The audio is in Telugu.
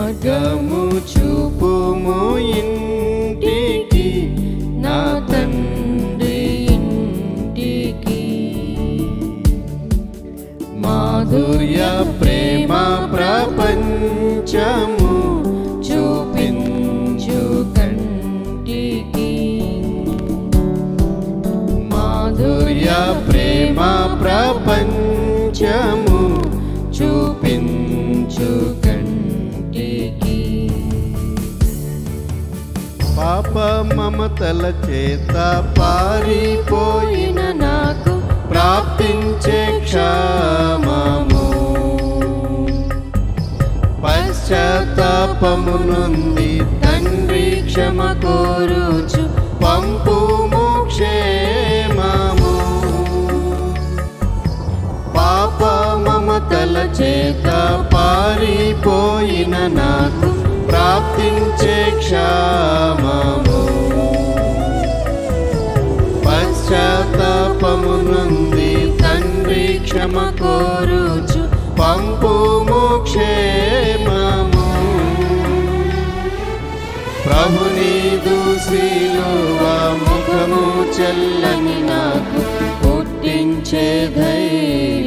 మార్గము చూపుము ఇంటికి నా తండ్రి ఇంటికి మాధుర్య ప్రేమ ప్రపంచము చూపించు కంటికి మాధుర్య ప్రేమ ప్రపంచము చూపించు కంటికి పాప మమతల చేత పారిపోయిన నాకు ప్రాప్తించే క్షేమము పశ్చాత్తాపము నుండి తండ్రి క్షమ కోరుచు పంపుము క్షేమము పాప మమతల చేత పారిపోయిన నాకు ప్రాప్తించే క్షేమము పశ్చాత్తాపము నుండి తండ్రి క్షమ కోరుచు పంపుము క్షేమము ప్రభునీదు శిలువ ముఖము చెల్లని నాకు పుట్టించే ధైర్యం